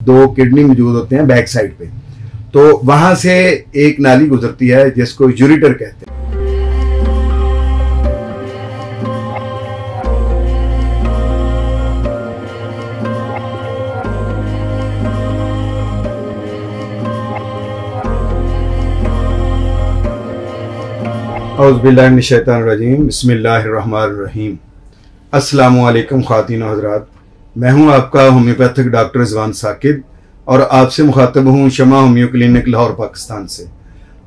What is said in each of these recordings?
दो किडनी मौजूद होते हैं बैक साइड पे। तो वहां से एक नाली गुजरती है जिसको यूरिटर कहते हैं। औज़ुबिल्लाहिमिनश्शैतानिर्रजीम, बिस्मिल्लाहिर्रहमानिर्रहीम। अस्सलामु अलैकुम ख़वातीन और हज़रात, मैं हूं आपका होम्योपैथिक डॉक्टर रिज़वान साकिब और आपसे मुखातब हूं शमा होम्यो क्लिनिक लाहौर पाकिस्तान से।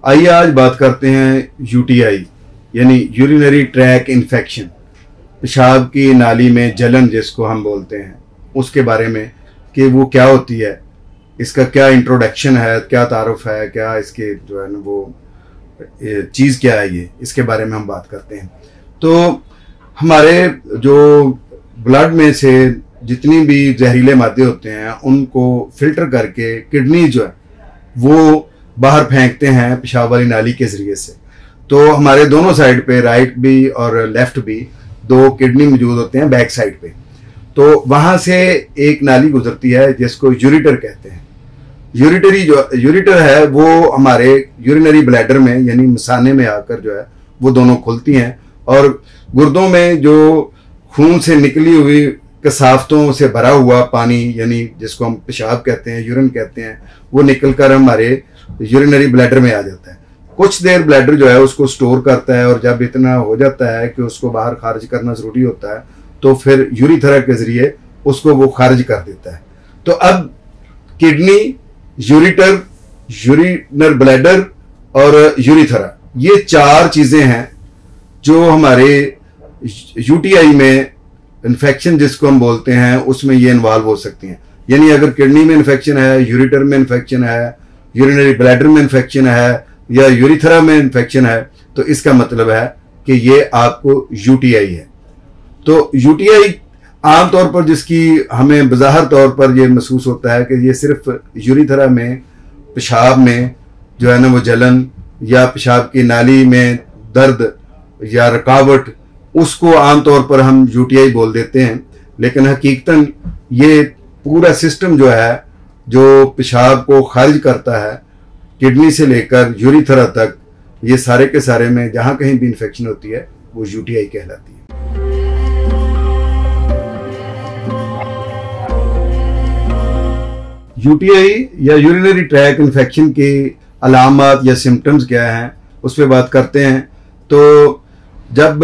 आइए आज बात करते हैं यूटीआई यानी यूरिनरी ट्रैक इन्फेक्शन, पेशाब की नाली में जलन जिसको हम बोलते हैं, उसके बारे में कि वो क्या होती है, इसका क्या इंट्रोडक्शन है, क्या तारुफ है, क्या इसके जो है ना वो चीज़ क्या है, ये इसके बारे में हम बात करते हैं। तो हमारे जो ब्लड में से जितनी भी जहरीले मादे होते हैं उनको फिल्टर करके किडनी जो है वो बाहर फेंकते हैं पेशाब वाली नाली के ज़रिए से। तो हमारे दोनों साइड पे, राइट भी और लेफ्ट भी, दो किडनी मौजूद होते हैं बैक साइड पे। तो वहाँ से एक नाली गुजरती है जिसको यूरिटर कहते हैं। यूरिटर है वो हमारे यूरिनरी ब्लैडर में यानी मसाने में आकर जो है वो दोनों खुलती हैं और गुर्दों में जो खून से निकली हुई कसावतों से भरा हुआ पानी यानी जिसको हम पेशाब कहते हैं, यूरिन कहते हैं, वो निकलकर हमारे यूरिनरी ब्लैडर में आ जाता है। कुछ देर ब्लैडर जो है उसको स्टोर करता है और जब इतना हो जाता है कि उसको बाहर खारिज करना ज़रूरी होता है तो फिर यूरिथेरा के ज़रिए उसको वो खारिज कर देता है। तो अब किडनी, यूरिटर, यूरिनर ब्लैडर और यूरिथेरा, ये चार चीज़ें हैं जो हमारे यूटीआई में इन्फेक्शन जिसको हम बोलते हैं उसमें ये इन्वॉल्व हो सकती हैं। यानी अगर किडनी में इन्फेक्शन है, यूरिटर में इन्फेक्शन है, यूरिनरी ब्लैडर में इन्फेक्शन है या यूरिथेरा में इन्फेक्शन है तो इसका मतलब है कि ये आपको यूटीआई है। तो यूटीआई आमतौर पर जिसकी हमें बज़ाहिर तौर पर ये महसूस होता है कि ये सिर्फ यूरिथेरा में, पेशाब में जो है ना वो जलन या पेशाब की नाली में दर्द या रुकावट, उसको आमतौर पर हम यूटीआई बोल देते हैं। लेकिन हकीकतन ये पूरा सिस्टम जो है जो पेशाब को खारिज करता है किडनी से लेकर यूरिथेरा तक, ये सारे के सारे में जहाँ कहीं भी इन्फेक्शन होती है वो यूटीआई कहलाती है। यूटीआई या यूरिनरी ट्रैक इन्फेक्शन की अलामत या सिम्टम्स क्या हैं उस पर बात करते हैं। तो जब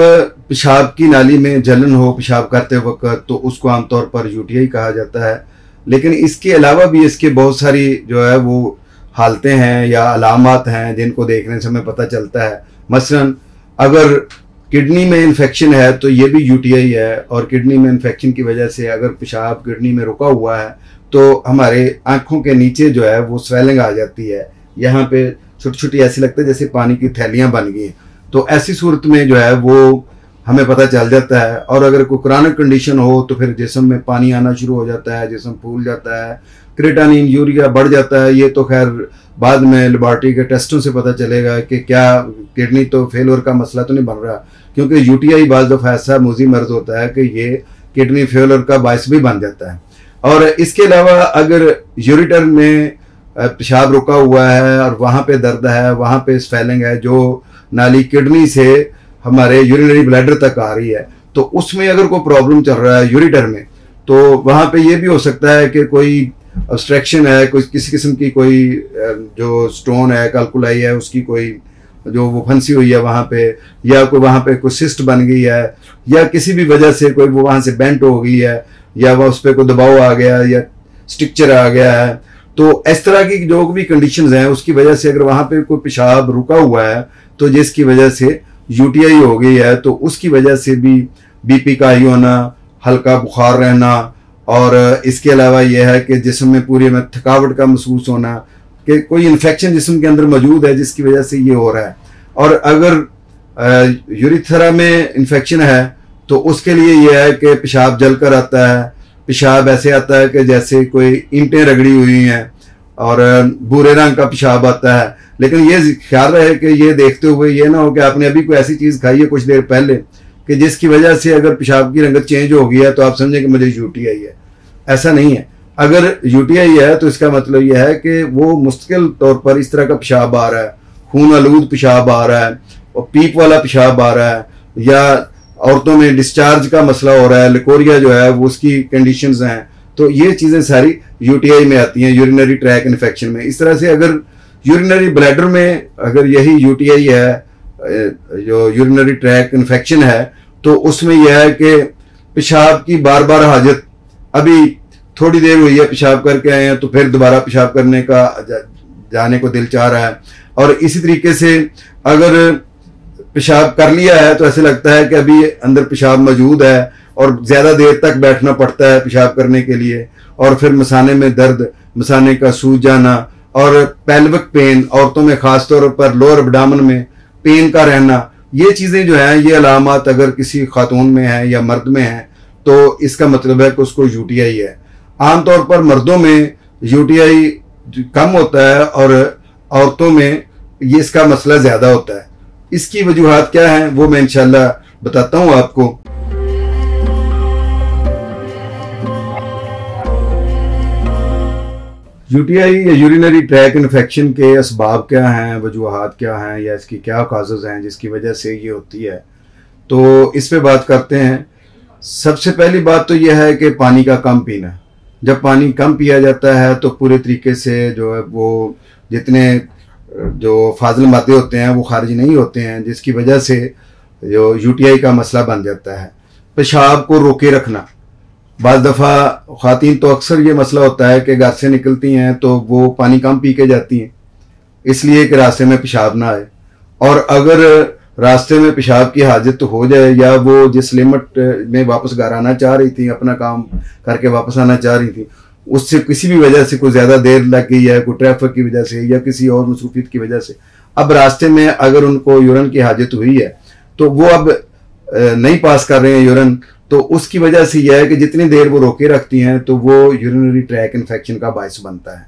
पेशाब की नाली में जलन हो पेशाब करते वक्त तो उसको आमतौर पर यूटीआई कहा जाता है। लेकिन इसके अलावा भी इसके बहुत सारी जो है वो हालतें हैं या अलामत हैं जिनको देखने से हमें पता चलता है। मसलन अगर किडनी में इन्फेक्शन है तो ये भी यूटीआई है, और किडनी में इन्फेक्शन की वजह से अगर पेशाब किडनी में रुका हुआ है तो हमारे आँखों के नीचे जो है वो स्वेलिंग आ जाती है, यहाँ पे छोटी छोटी ऐसी लगता है जैसे पानी की थैलियाँ बन गई। तो ऐसी सूरत में जो है वो हमें पता चल जाता है। और अगर कोई क्रॉनिक कंडीशन हो तो फिर जिस्म में पानी आना शुरू हो जाता है, जिस्म फूल जाता है, क्रेटानिन, यूरिया बढ़ जाता है। ये तो खैर बाद में लेबॉरेटरी के टेस्टों से पता चलेगा कि क्या किडनी तो फेलियर का मसला तो नहीं बन रहा, क्योंकि यूटीआई बाज़ दफ़ा ऐसा मूजी मर्ज होता है कि ये किडनी फेलियर का बायस भी बन जाता है। और इसके अलावा अगर यूरिटर में पेशाब रुका हुआ है और वहाँ पे दर्द है, वहाँ पे स्वेलिंग है जो नाली किडनी से हमारे यूरिनरी ब्लैडर तक आ रही है, तो उसमें अगर कोई प्रॉब्लम चल रहा है यूरिटर में तो वहाँ पे ये भी हो सकता है कि कोई ऑब्स्ट्रक्शन है, कोई किसी किस्म की कोई जो स्टोन है, कैल्कुलाई है, उसकी कोई जो वो फंसी हुई है वहाँ पे, या कोई वहाँ पे कोई सिस्ट बन गई है, या किसी भी वजह से कोई वो वहाँ से बेंट हो गई है, या वह उस पर कोई दबाव आ गया या स्ट्रक्चर आ गया है। तो इस तरह की जो भी कंडीशंस हैं उसकी वजह से अगर वहाँ पे कोई पेशाब रुका हुआ है तो जिसकी वजह से यूटीआई हो गई है तो उसकी वजह से भी बीपी का हाई होना, हल्का बुखार रहना, और इसके अलावा यह है कि जिस्म में पूरे में थकावट का महसूस होना कि कोई इन्फेक्शन जिस्म के अंदर मौजूद है जिसकी वजह से ये हो रहा है। और अगर यूरिथेरा में इन्फेक्शन है तो उसके लिए यह है कि पेशाब जलकर आता है, पेशाब ऐसे आता है कि जैसे कोई ईंटें रगड़ी हुई हैं और भूरे रंग का पेशाब आता है। लेकिन ये ख्याल रहे कि ये देखते हुए ये ना हो कि आपने अभी कोई ऐसी चीज़ खाई है कुछ देर पहले कि जिसकी वजह से अगर पेशाब की रंगत चेंज हो गई है तो आप समझें कि मुझे यूटीआई है। ऐसा नहीं है। अगर यूटीआई है तो इसका मतलब यह है कि वो मुस्तकिल तौर पर इस तरह का पेशाब आ रहा है, खून आलूद पेशाब आ रहा है और पीप वाला पेशाब आ रहा है, या औरतों में डिस्चार्ज का मसला हो रहा है, लिकोरिया जो है वो उसकी कंडीशंस हैं, तो ये चीज़ें सारी यूटीआई में आती हैं, यूरिनरी ट्रैक इन्फेक्शन में। इस तरह से अगर यूरिनरी ब्लैडर में अगर यही यूटीआई है, जो यूरिनरी ट्रैक इन्फेक्शन है, तो उसमें यह है कि पेशाब की बार बार हाजत, अभी थोड़ी देर हुई है पेशाब करके आए हैं तो फिर दोबारा पेशाब करने का जाने को दिल चाह रहा है, और इसी तरीके से अगर पेशाब कर लिया है तो ऐसे लगता है कि अभी अंदर पेशाब मौजूद है और ज़्यादा देर तक बैठना पड़ता है पेशाब करने के लिए, और फिर मसाने में दर्द, मसाने का सूज जाना और पेल्विक पेन, औरतों में खास तौर पर लोअर एब्डोमेन में पेन का रहना, ये चीज़ें जो हैं, ये अलामत अगर किसी खातून में है या मर्द में है तो इसका मतलब है कि उसको यूटीआई है। आमतौर पर मर्दों में यूटीआई कम होता है और औरतों में ये इसका मसला ज़्यादा होता है। इसकी वजूहात क्या हैं वो मैं इंशाल्लाह बताता हूँ आपको। यूटीआई या यूरिनरी ट्रैक इन्फेक्शन के असबाब क्या हैं, वजूहात क्या हैं, या इसकी क्या काजेज़ हैं जिसकी वजह से ये होती है, तो इस पे बात करते हैं। सबसे पहली बात तो यह है कि पानी का कम पीना। जब पानी कम पिया जाता है तो पूरे तरीके से जो है वो जितने जो फाजिल मादे होते हैं वो खारिज नहीं होते हैं, जिसकी वजह से जो यूटीआई का मसला बन जाता है। पेशाब को रोके रखना, बाज़ दफ़ा ख़वातीन तो अक्सर ये मसला होता है कि घर से निकलती हैं तो वो पानी कम पी के जाती हैं इसलिए कि रास्ते में पेशाब ना आए, और अगर रास्ते में पेशाब की हाजत हो जाए या वो जिस लिमिट में वापस घर आना चाह रही थी, अपना काम करके वापस आना चाह रही थी, उससे किसी भी वजह से कोई ज़्यादा देर लग गई है, कोई ट्रैफिक की वजह से या किसी और मसरूफियत की वजह से, अब रास्ते में अगर उनको यूरिन की हाजत हुई है तो वो अब नहीं पास कर रहे हैं यूरिन, तो उसकी वजह से यह है कि जितनी देर वो रोके रखती हैं तो वो यूरिनरी ट्रैक इन्फेक्शन का बायस बनता है।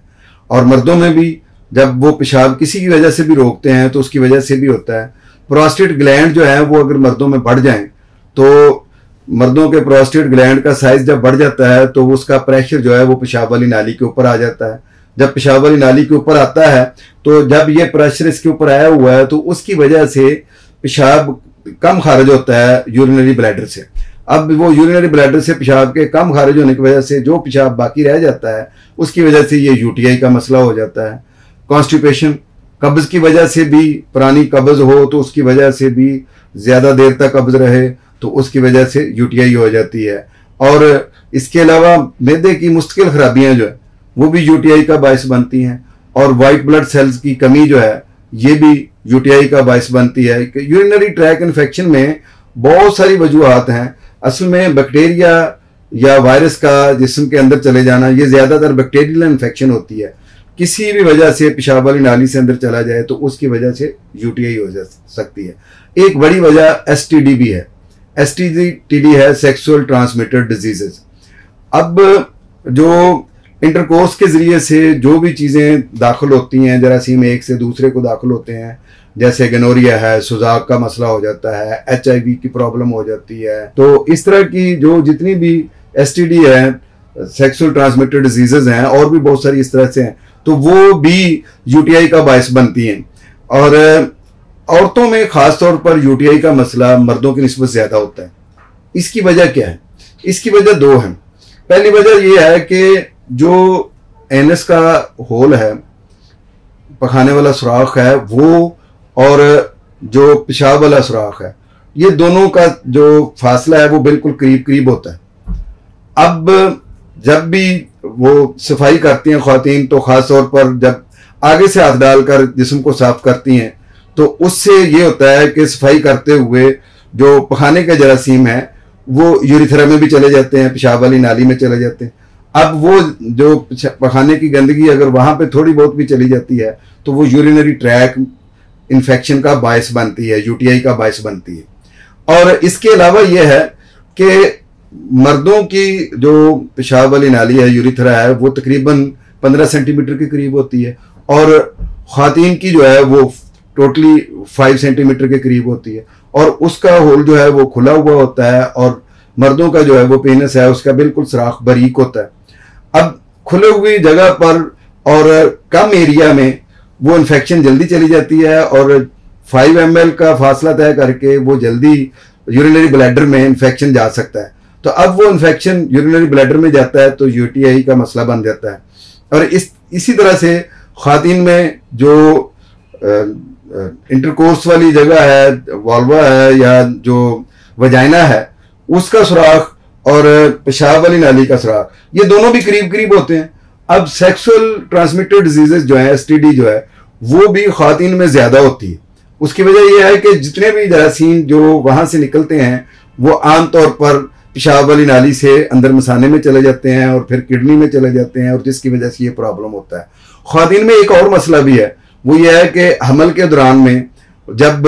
और मर्दों में भी जब वो पेशाब किसी की वजह से भी रोकते हैं तो उसकी वजह से भी होता है। प्रोस्टेट ग्लैंड जो है वो अगर मर्दों में बढ़ जाएं तो मर्दों के प्रोस्टेट ग्लैंड का साइज जब बढ़ जाता है तो उसका प्रेशर जो है वो पेशाब वाली नाली के ऊपर आ जाता है। जब पेशाब वाली नाली के ऊपर आता है तो जब ये प्रेशर इसके ऊपर आया हुआ है तो उसकी वजह से पेशाब कम खारिज होता है यूरिनरी ब्लैडर से। अब वो यूरिनरी ब्लैडर से पेशाब के कम खारिज होने की वजह से जो पेशाब बाकी रह जाता है उसकी वजह से ये यूटीआई का मसला हो जाता है। कॉन्स्टिपेशन, कब्ज की वजह से भी, पुरानी कब्ज हो तो उसकी वजह से भी, ज़्यादा देर तक कब्ज रहे तो उसकी वजह से यूटीआई हो जाती है। और इसके अलावा मैदे की मुस्तकिल खराबियां जो है वो भी यूटीआई का बायस बनती हैं, और वाइट ब्लड सेल्स की कमी जो है ये भी यूटीआई का बायस बनती है। यूरिनरी ट्रैक इन्फेक्शन में बहुत सारी वजूहात हैं। असल में बैक्टीरिया या वायरस का जिस्म के अंदर चले जाना, ये ज़्यादातर बैक्टीरियल इन्फेक्शन होती है। किसी भी वजह से पेशाब वाली नाली से अंदर चला जाए तो उसकी वजह से यूटीआई हो जा सकती है। एक बड़ी वजह एसटीडी भी है। एसटीडी है सेक्सुअल ट्रांसमिटेड डिजीजेस। अब जो इंटरकोर्स के जरिए से जो भी चीज़ें दाखिल होती हैं, जरासीम एक से दूसरे को दाखिल होते हैं, जैसे गनोरिया है, सुजाक का मसला हो जाता है, HIV की प्रॉब्लम हो जाती है, तो इस तरह की जो जितनी भी एसटीडी है, सेक्सुअल ट्रांसमिटेड डिजीजेज हैं, और भी बहुत सारी इस तरह से हैं, तो वो भी यूटीआई का बायस बनती हैं। और औरतों में खास तौर पर यूटीआई का मसला मर्दों की निस्बत ज़्यादा होता है। इसकी वजह क्या है? इसकी वजह दो हैं। पहली वजह यह है कि जो एनस का होल है, पखाने वाला सुराख है, वो और जो पेशाब वाला सुराख है, ये दोनों का जो फासला है वो बिल्कुल करीब करीब होता है। अब जब भी वो सफाई करती हैं ख्वातीन, तो ख़ास तौर पर जब आगे से हाथ डालकर जिस्म को साफ करती हैं तो उससे ये होता है कि सफाई करते हुए जो पखाने के जरासीम है वो यूरिथ्रा में भी चले जाते हैं, पेशाब वाली नाली में चले जाते हैं। अब वो जो पखाने की गंदगी अगर वहाँ पे थोड़ी बहुत भी चली जाती है तो वो यूरिनरी ट्रैक इन्फेक्शन का बायस बनती है, यूटीआई का बायस बनती है। और इसके अलावा यह है कि मर्दों की जो पेशाब वाली नाली है, यूरिथ्रा है, वो तकरीबन 15 सेंटीमीटर के करीब होती है, और ख़वातीन की जो है वो टोटली 5 सेंटीमीटर के करीब होती है, और उसका होल जो है वो खुला हुआ होता है, और मर्दों का जो है वो पेनिस है उसका बिल्कुल सुराख बारीक होता है। अब खुले हुई जगह पर और कम एरिया में वो इन्फेक्शन जल्दी चली जाती है और 5 ml का फासला तय करके वो जल्दी यूरिनरी ब्लैडर में इन्फेक्शन जा सकता है। तो अब वो इन्फेक्शन यूरिनरी ब्लैडर में जाता है तो यूटीआई का मसला बन जाता है। और इसी तरह से ख़वातीन में जो इंटरकोर्स वाली जगह है, वॉल्वा है या जो वजाइना है, उसका सुराख और पेशाब वाली नाली का सुराख, ये दोनों भी करीब करीब होते हैं। अब सेक्सुअल ट्रांसमिटेड डिजीजेज जो है, एसटीडी जो है, वो भी ख़वातीन में ज़्यादा होती है। उसकी वजह यह है कि जितने भी जरासीम जो वहाँ से निकलते हैं वो आमतौर पर पेशाब वाली नाली से अंदर मसाने में चले जाते हैं और फिर किडनी में चले जाते हैं, और जिसकी वजह से ये प्रॉब्लम होता है। ख़वातीन में एक और मसला भी है, वो ये है कि हमल के दौरान में जब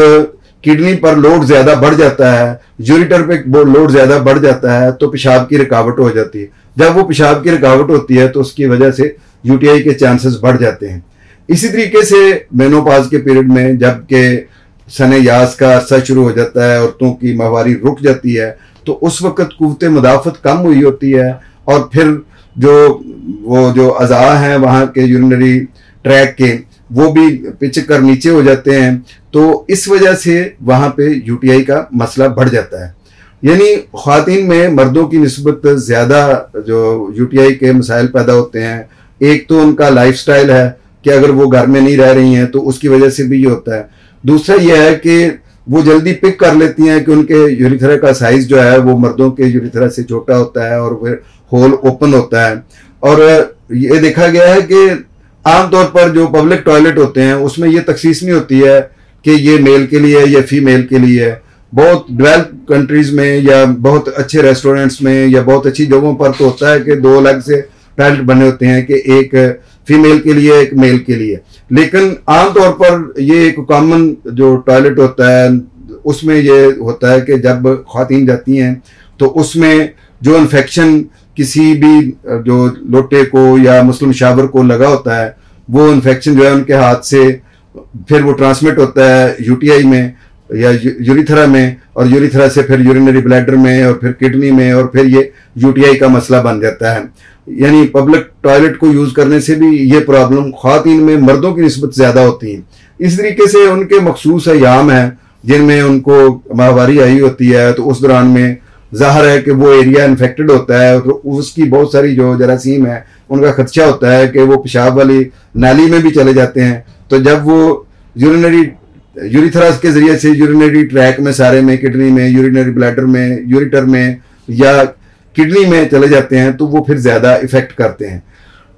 किडनी पर लोड ज़्यादा बढ़ जाता है, यूरिटर पे लोड ज़्यादा बढ़ जाता है, तो पेशाब की रुकावट हो जाती है। जब वो पेशाब की रुकावट होती है तो उसकी वजह से यूटीआई के चांसेस बढ़ जाते हैं। इसी तरीके से मेनोपॉज के पीरियड में जबकि सने यास का अरसा शुरू हो जाता है, औरतों की माहवारी रुक जाती है, तो उस वक्त कुव्वत मुदाफ़त कम हुई होती है और फिर जो अज़ा हैं वहाँ के यूरिनरी ट्रैक के, वो भी पिच कर नीचे हो जाते हैं। तो इस वजह से वहाँ पे यूटीआई का मसला बढ़ जाता है। यानी ख़वातीन में मर्दों की निस्बत ज़्यादा जो यूटीआई के मसाइल पैदा होते हैं। एक तो उनका लाइफस्टाइल है कि अगर वो घर में नहीं रह रही हैं तो उसकी वजह से भी ये होता है। दूसरा यह है कि वो जल्दी पिक कर लेती हैं कि उनके यूरिथ्रा का साइज जो है वो मर्दों के यूरिथ्रा से छोटा होता है और फिर होल ओपन होता है। और ये देखा गया है कि आमतौर पर जो पब्लिक टॉयलेट होते हैं उसमें ये तखसीस नहीं होती है कि ये मेल के लिए है या फीमेल के लिए है। बहुत डेवलप कंट्रीज में या बहुत अच्छे रेस्टोरेंट्स में या बहुत अच्छी जगहों पर तो होता है कि 2 अलग से टॉयलेट बने होते हैं कि एक फीमेल के लिए एक मेल के लिए। लेकिन आमतौर पर ये एक कॉमन जो टॉयलेट होता है उसमें ये होता है कि जब ख़वातीन जाती हैं तो उसमें जो इन्फेक्शन किसी भी जो लोटे को या मुस्लिम शावर को लगा होता है वो इन्फेक्शन जो है उनके हाथ से फिर वो ट्रांसमिट होता है यूटीआई में या यूरिथ्रा में, और यूरिथ्रा से फिर यूरिनरी ब्लैडर में और फिर किडनी में, और फिर ये यूटीआई का मसला बन जाता है। यानी पब्लिक टॉयलेट को यूज़ करने से भी ये प्रॉब्लम ख़वातीन में मर्दों की निस्बत ज़्यादा होती है। इस तरीके से उनके मखसूस अय्याम हैं जिनमें उनको माहवारी आई होती है, तो उस दौरान में ज़ाहिर है कि वो एरिया इन्फेक्टेड होता है, तो उसकी बहुत सारी जो जरासीम है उनका खदशा होता है कि वो पेशाब वाली नाली में भी चले जाते हैं। तो जब वो यूरिथ्रा के जरिए से यूरिनरी ट्रैक में सारे में, किडनी में, यूरिनरी ब्लैडर में, यूरिटर में या किडनी में चले जाते हैं तो वो फिर ज़्यादा इफेक्ट करते हैं।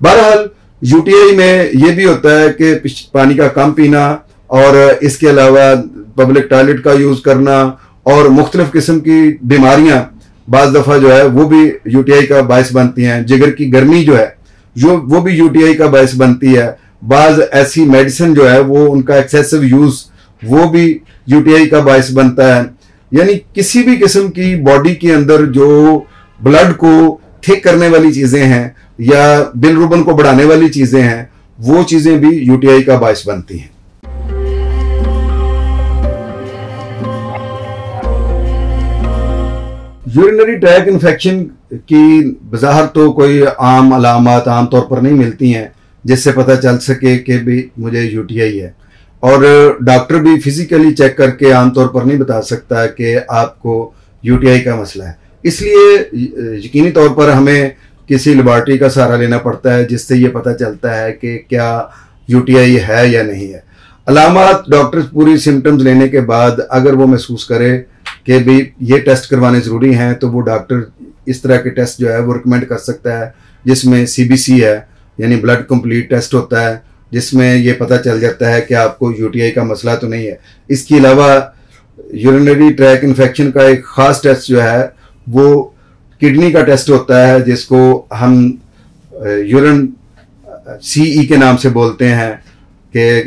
बहरहाल यूटीआई में ये भी होता है कि पानी का कम पीना और इसके अलावा पब्लिक टॉयलेट का यूज़ करना और मुख्तलिफ किस्म की बीमारियां बाज़ दफ़ा जो है वो भी यूटीआई का बायस बनती हैं। जिगर की गर्मी जो है वो भी यूटीआई का बायस बनती है। बाज़ ऐसी मेडिसिन जो है वो उनका एक्सेसिव यूज़ वो भी यूटीआई का बायस बनता है। यानी किसी भी किस्म की बॉडी के अंदर जो ब्लड को थिक करने वाली चीज़ें हैं या बिलरुबन को बढ़ाने वाली चीज़ें हैं वो चीज़ें भी यूटीआई का बायस बनती हैं। यूरिनरी ट्रैक इन्फेक्शन की बज़ाहिर तो कोई आम अलामात आम तौर पर नहीं मिलती हैं जिससे पता चल सके कि भी मुझे यूटीआई है, और डॉक्टर भी फिजिकली चेक करके आमतौर पर नहीं बता सकता कि आपको यूटीआई का मसला है। इसलिए यकीनी तौर पर हमें किसी लेबॉरेटरी का सहारा लेना पड़ता है जिससे ये पता चलता है कि क्या यूटीआई है या नहीं है। अलामात डॉक्टर पूरी सिम्टम्स लेने के बाद अगर वो महसूस करे कि भी ये टेस्ट करवाने ज़रूरी हैं तो वो डॉक्टर इस तरह के टेस्ट जो है वो रिकमेंड कर सकता है, जिसमें सीबीसी है यानी ब्लड कंप्लीट टेस्ट होता है, जिसमें ये पता चल जाता है कि आपको यूटीआई का मसला तो नहीं है। इसके अलावा यूरिनरी ट्रैक इन्फेक्शन का एक ख़ास टेस्ट जो है वो किडनी का टेस्ट होता है जिसको हम यूरिन सीई के नाम से बोलते हैं कि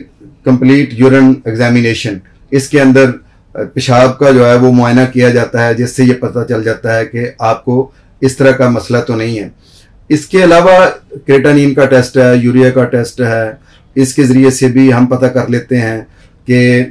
कंप्लीट यूरिन एग्जामिनेशन। इसके अंदर पेशाब का जो है वो मुआयना किया जाता है जिससे ये पता चल जाता है कि आपको इस तरह का मसला तो नहीं है। इसके अलावा क्रेटानिन का टेस्ट है, यूरिया का टेस्ट है, इसके ज़रिए से भी हम पता कर लेते हैं कि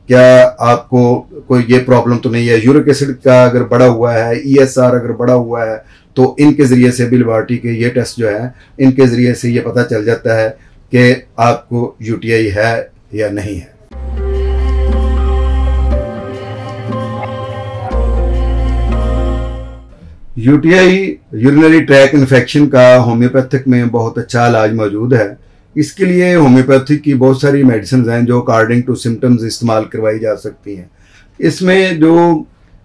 क्या आपको कोई ये प्रॉब्लम तो नहीं है। यूरिक एसिड का अगर बढ़ा हुआ है, ईएसआर अगर बढ़ा हुआ है तो इनके ज़रिए से भी लेबॉरेटरी के ये टेस्ट जो है, इनके ज़रिए से ये पता चल जाता है कि आपको यूटीआई है या नहीं है। यूटीआई यूरिनरी ट्रैक इन्फेक्शन का होम्योपैथिक में बहुत अच्छा इलाज मौजूद है। इसके लिए होम्योपैथिक की बहुत सारी मेडिसिन हैं जो अकॉर्डिंग टू सिम्टम्स इस्तेमाल करवाई जा सकती हैं। इसमें जो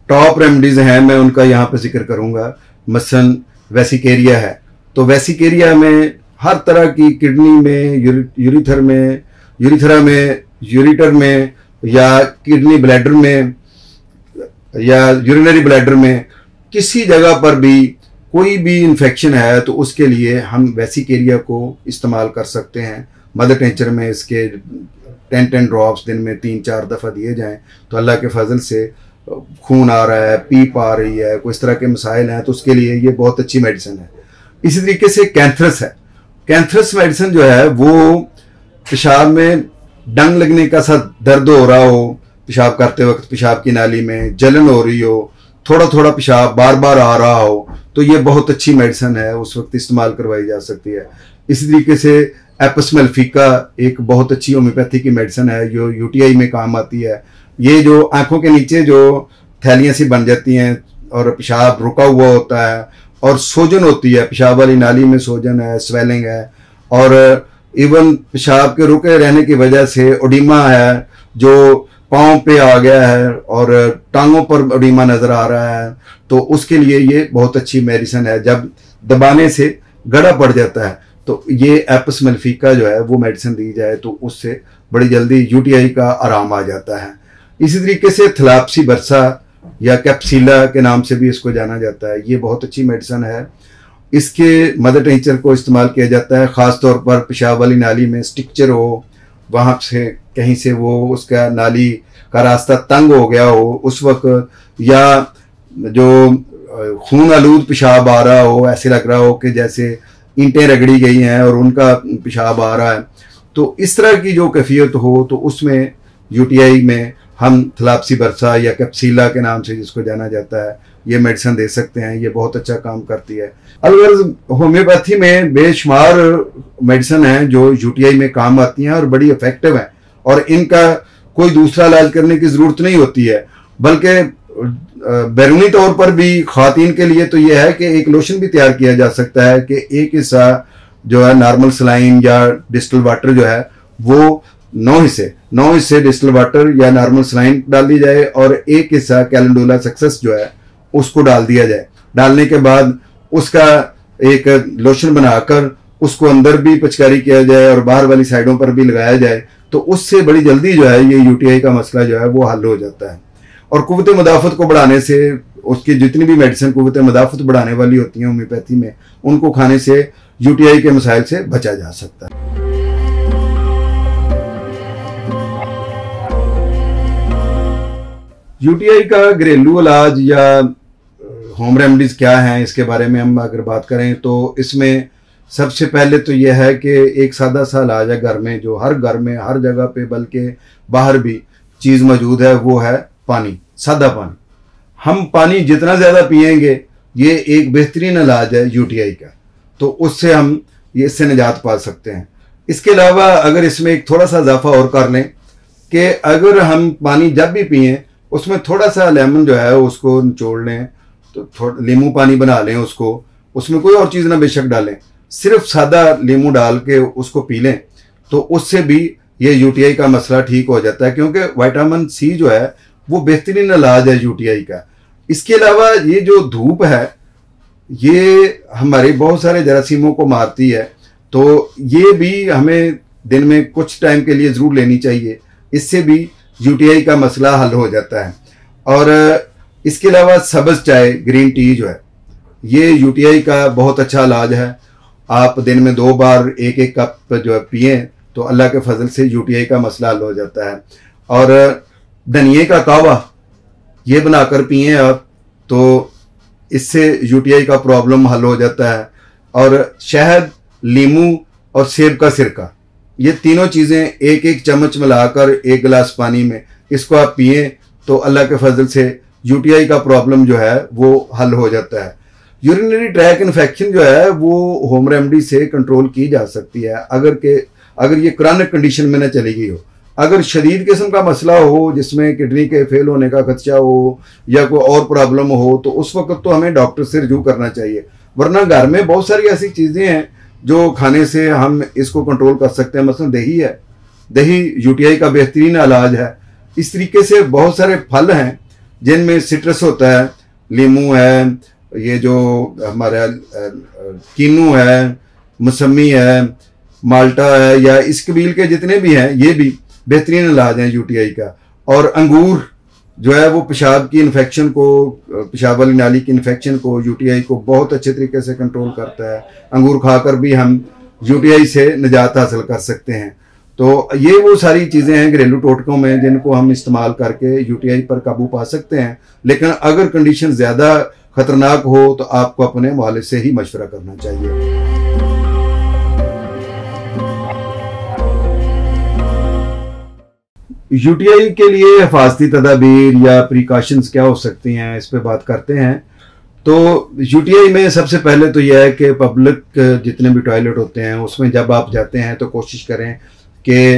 टॉप रेमडीज़ हैं मैं उनका यहाँ पर जिक्र करूँगा। मसलन वेसिकेरिया है, तो वेसिकेरिया में हर तरह की किडनी में, यूरिथर में, यूरिथरा में, यूरिटर में या किडनी ब्लैडर में या यूरिनरी ब्लैडर में किसी जगह पर भी कोई भी इन्फेक्शन है तो उसके लिए हम वेसिकेरिया को इस्तेमाल कर सकते हैं। मदर टिंचर में इसके 10 ड्रॉप्स दिन में 3-4 दफ़ा दिए जाएं तो अल्लाह के फजल से खून आ रहा है, पीप आ रही है, कोई इस तरह के मसाइल हैं तो उसके लिए ये बहुत अच्छी मेडिसिन है। इसी तरीके से कैंथरस है। कैंथरस मेडिसिन जो है वो पेशाब में डंग लगने का सा दर्द हो रहा हो, पेशाब करते वक्त पेशाब की नाली में जलन हो रही हो, थोड़ा थोड़ा पेशाब बार बार आ रहा हो, तो ये बहुत अच्छी मेडिसिन है, उस वक्त इस्तेमाल करवाई जा सकती है। इसी तरीके से एपस मेलिफिका एक बहुत अच्छी होम्योपैथी की मेडिसिन है जो यूटीआई में काम आती है। ये जो आंखों के नीचे जो थैलियाँ सी बन जाती हैं और पेशाब रुका हुआ होता है और सोजन होती है, पेशाब वाली नाली में सोजन है, स्वेलिंग है और इवन पेशाब के रुके रहने की वजह से ओडिमा है जो पाँव पे आ गया है और टांगों पर ओडिमा नजर आ रहा है, तो उसके लिए ये बहुत अच्छी मेडिसिन है। जब दबाने से गड़ा पड़ जाता है तो ये एपस मेलिफिका जो है वो मेडिसिन दी जाए तो उससे बड़ी जल्दी यूटीआई का आराम आ जाता है। इसी तरीके से थलाप्सी बरसा या कैप्सिला के नाम से भी इसको जाना जाता है, ये बहुत अच्छी मेडिसिन है। इसके मदर टिंचर को इस्तेमाल किया जाता है ख़ास तौर पर पेशाब वाली नाली में स्टिक्चर हो, वहाँ से कहीं से वो उसका नाली का रास्ता तंग हो गया हो उस वक्त, या जो खून आलूद पेशाब आ रहा हो, ऐसे लग रहा हो कि जैसे ईंटें रगड़ी गई हैं और उनका पेशाब आ रहा है, तो इस तरह की जो कैफियत हो तो उसमें यूटीआई में हम थलाप्सी बरसा या कैप्सिला के नाम से जिसको जाना जाता है ये मेडिसिन दे सकते हैं। ये बहुत अच्छा काम करती है। अलगर्ज होम्योपैथी में बेशुमार मेडिसिन हैं जो यूटीआई में काम आती हैं और बड़ी इफेक्टिव हैं और इनका कोई दूसरा इलाज करने की ज़रूरत नहीं होती है, बल्कि बैरूनी तौर पर भी ख़वातीन के लिए तो ये है कि एक लोशन भी तैयार किया जा सकता है कि एक हिस्सा जो है नॉर्मल सलाइन या डिस्टिल वाटर जो है वो 9 हिस्से डिस्टिल वाटर या नॉर्मल सलाइन डाल दी जाए और एक हिस्सा कैलेंडुला सक्सेस जो है उसको डाल दिया जाए। डालने के बाद उसका एक लोशन बनाकर उसको अंदर भी पिचकारी किया जाए और बाहर वाली साइडों पर भी लगाया जाए तो उससे बड़ी जल्दी जो है ये यूटीआई का मसला जो है वो हल हो जाता है। और कुव्वत मुदाफ़त को बढ़ाने से, उसकी जितनी भी मेडिसिन कुव्वत मुदाफ़त बढ़ाने वाली होती हैं होम्योपैथी में, उनको खाने से यूटीआई के मसाइल से बचा जा सकता है। यूटीआई का घरेलू इलाज या होम रेमडीज़ क्या हैं इसके बारे में हम अगर बात करें तो इसमें सबसे पहले तो यह है कि एक सादा सा इलाज है घर में, जो हर घर में हर जगह पे बल्कि बाहर भी चीज़ मौजूद है, वो है पानी, सादा पानी। हम पानी जितना ज़्यादा पिएंगे ये एक बेहतरीन इलाज है यूटीआई का, तो उससे हम ये इससे निजात पा सकते हैं। इसके अलावा अगर इसमें एक थोड़ा सा इजाफा और कर लें कि अगर हम पानी जब भी पिएँ उसमें थोड़ा सा लेमन जो है उसको निचोड़ लें, तो थोड़ा नींबू पानी बना लें उसको, उसमें कोई और चीज़ ना बेशक डालें, सिर्फ सादा नींबू डाल के उसको पी लें तो उससे भी ये यूटीआई का मसला ठीक हो जाता है, क्योंकि विटामिन सी जो है वो बेहतरीन इलाज है यूटीआई का। इसके अलावा ये जो धूप है ये हमारे बहुत सारे जरासीमों को मारती है, तो ये भी हमें दिन में कुछ टाइम के लिए ज़रूर लेनी चाहिए, इससे भी यूटीआई का मसला हल हो जाता है। और इसके अलावा सब्ज़ चाय, ग्रीन टी जो है ये यूटीआई का बहुत अच्छा इलाज है। आप दिन में 2 बार 1-1 कप जो है पिए तो अल्लाह के फजल से यूटीआई का मसला हल हो जाता है। और धनिए का कावा ये बनाकर पिए आप तो इससे यूटीआई का प्रॉब्लम हल हो जाता है। और शहद, नींबू और सेब का सिरका, ये तीनों चीज़ें 1-1 चम्मच मिलाकर 1 गिलास पानी में इसको आप पिए तो अल्लाह के फजल से यूटीआई का प्रॉब्लम जो है वो हल हो जाता है। यूरिनरी ट्रैक इन्फेक्शन जो है वो होम रेमेडी से कंट्रोल की जा सकती है अगर ये क्रॉनिक कंडीशन में ना चली गई हो। अगर शदीद किस्म का मसला हो जिसमें किडनी के फेल होने का खदशा हो या कोई और प्रॉब्लम हो तो उस वक्त तो हमें डॉक्टर से रिजू करना चाहिए, वरना घर में बहुत सारी ऐसी चीज़ें हैं जो खाने से हम इसको कंट्रोल कर सकते हैं। मसलन दही है, दही यूटीआई का बेहतरीन इलाज है। इस तरीके से बहुत सारे फल हैं जिनमें सिट्रस होता है, लीमू है, ये जो हमारा कीनू है, मौसमी है, माल्टा है, या इस कबील के जितने भी हैं ये भी बेहतरीन इलाज हैं यूटीआई का। और अंगूर जो है वो पेशाब की इन्फेक्शन को, पेशाब वाली नाली की इन्फेक्शन को, यूटीआई को बहुत अच्छे तरीके से कंट्रोल करता है। अंगूर खाकर भी हम यूटीआई से निजात हासिल कर सकते हैं। तो ये वो सारी चीज़ें हैं घरेलू टोटकों में जिनको हम इस्तेमाल करके यूटीआई पर काबू पा सकते हैं। लेकिन अगर कंडीशन ज़्यादा खतरनाक हो तो आपको अपने वालिद से ही मशवरा करना चाहिए। यूटीआई के लिए हिफाजती तदाबीर या प्रिकॉशंस क्या हो सकती हैं, इस पे बात करते हैं। तो यूटीआई में सबसे पहले तो यह है कि पब्लिक जितने भी टॉयलेट होते हैं उसमें जब आप जाते हैं तो कोशिश करें कि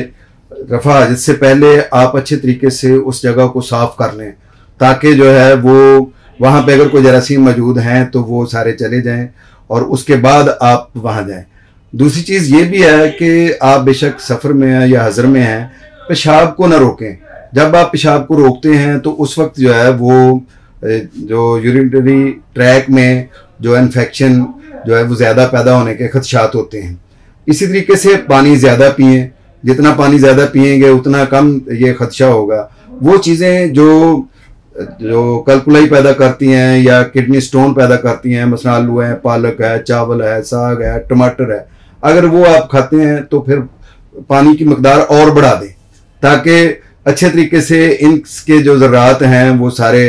रफ़ा जिससे पहले आप अच्छे तरीके से उस जगह को साफ कर लें, ताकि जो है वो वहाँ पे अगर कोई जरासीम मौजूद हैं तो वो सारे चले जाएं और उसके बाद आप वहाँ जाएं। दूसरी चीज़ ये भी है कि आप बेशक सफ़र में हैं या हज़र में हैं, पेशाब को ना रोकें। जब आप पेशाब को रोकते हैं तो उस वक्त जो है वो जो यूरिनरी ट्रैक में जो इन्फेक्शन जो है वो ज़्यादा पैदा होने के खदशात होते हैं। इसी तरीके से पानी ज़्यादा पिएं, जितना पानी ज़्यादा पिएंगे उतना कम ये खदशा होगा। वो चीज़ें जो कलकुलाई पैदा करती हैं या किडनी स्टोन पैदा करती हैं, मसलन आलू है, पालक है, चावल है, साग है, टमाटर है, अगर वो आप खाते हैं तो फिर पानी की मकदार और बढ़ा दें ताकि अच्छे तरीके से इनके जो ज़रात हैं वो सारे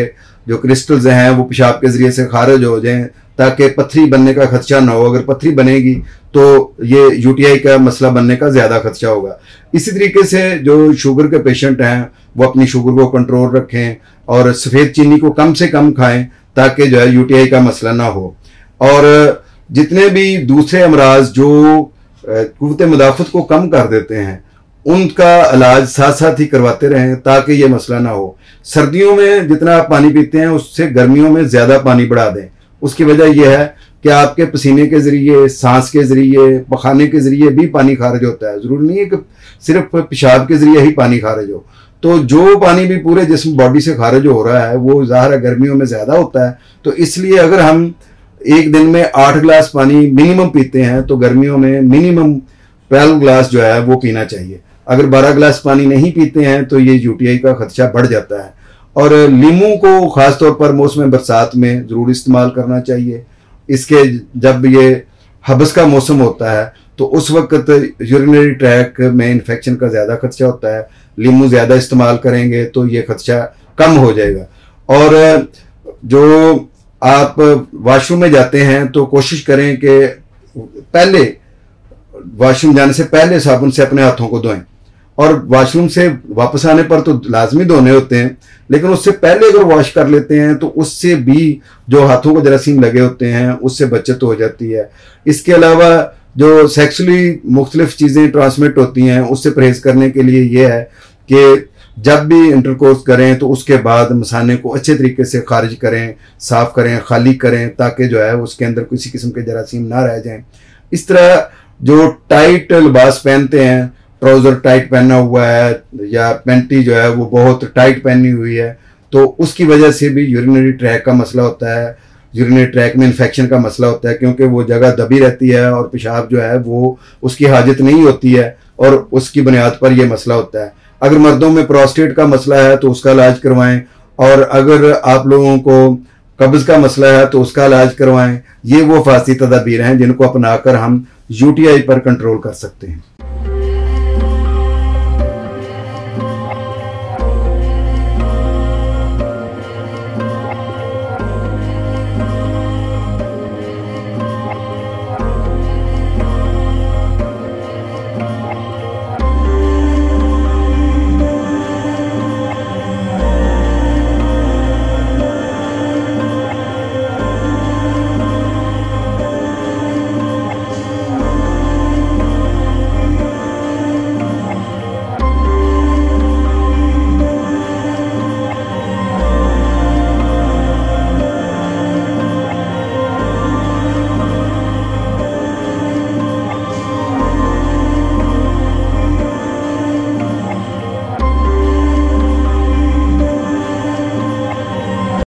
जो क्रिस्टल्स हैं वो पेशाब के ज़रिए से खारिज हो जाएं, ताकि पत्थरी बनने का खदशा ना हो। अगर पत्थरी बनेगी तो ये यूटीआई का मसला बनने का ज़्यादा खदशा होगा। इसी तरीके से जो शुगर के पेशेंट हैं वो अपनी शुगर को कंट्रोल रखें और सफ़ेद चीनी को कम से कम खाएं ताकि जो है यूटीआई का मसला ना हो। और जितने भी दूसरे अमराज जो क़ुव्वत मुदाफ़त को कम कर देते हैं उनका इलाज साथ साथ ही करवाते रहें ताकि ये मसला ना हो। सर्दियों में जितना आप पानी पीते हैं उससे गर्मियों में ज़्यादा पानी बढ़ा दें। उसकी वजह यह है कि आपके पसीने के ज़रिए, सांस के ज़रिए, पखाने के ज़रिए भी पानी खारिज होता है। ज़रूरी नहीं है कि सिर्फ पेशाब के ज़रिए ही पानी खारिज हो। तो जो पानी भी पूरे जिस्म बॉडी से खारिज हो रहा है वो ज़ाहिर है गर्मियों में ज़्यादा होता है। तो इसलिए अगर हम एक दिन में 8 गिलास पानी मिनिमम पीते हैं तो गर्मियों में मिनिमम 12 गिलास जो है वो पीना चाहिए। अगर 12 गिलास पानी नहीं पीते हैं तो ये यूटीआई का खदशा बढ़ जाता है। और लीमू को ख़ास तौर पर मौसम बरसात में ज़रूर इस्तेमाल करना चाहिए। इसके जब ये हबस का मौसम होता है तो उस वक्त यूरिनरी ट्रैक में इन्फेक्शन का ज़्यादा खदशा होता है। लीमू ज़्यादा इस्तेमाल करेंगे तो ये खदशा कम हो जाएगा। और जो आप वॉशरूम में जाते हैं तो कोशिश करें कि पहले वॉशरूम जाने से पहले साबुन से अपने हाथों को धोएं और वॉशरूम से वापस आने पर तो लाजमी धोने होते हैं, लेकिन उससे पहले अगर वॉश कर लेते हैं तो उससे भी जो हाथों को जरासीम लगे होते हैं उससे बचत हो जाती है। इसके अलावा जो सेक्सुअली मुख्तलिफ चीज़ें ट्रांसमिट होती हैं उससे परहेज करने के लिए ये है कि जब भी इंटरकोर्स करें तो उसके बाद मसाने को अच्छे तरीके से खारिज करें, साफ़ करें, खाली करें ताकि जो है उसके अंदर किसी किस्म के जरासीम ना रह जाएं। इस तरह जो टाइट लिबास पहनते हैं, ट्राउज़र टाइट पहना हुआ है या पैंटी जो है वो बहुत टाइट पहनी हुई है, तो उसकी वजह से भी यूरिनरी ट्रैक का मसला होता है। यूरिनरी ट्रैक में इन्फेक्शन का मसला होता है क्योंकि वो जगह दबी रहती है और पेशाब जो है वो उसकी हाजत नहीं होती है और उसकी बुनियाद पर यह मसला होता है। अगर मर्दों में प्रोस्टेट का मसला है तो उसका इलाज करवाएं, और अगर आप लोगों को कब्ज़ का मसला है तो उसका इलाज करवाएं। ये वो फासी तदाबीर हैं जिनको अपनाकर हम यूटीआई पर कंट्रोल कर सकते हैं।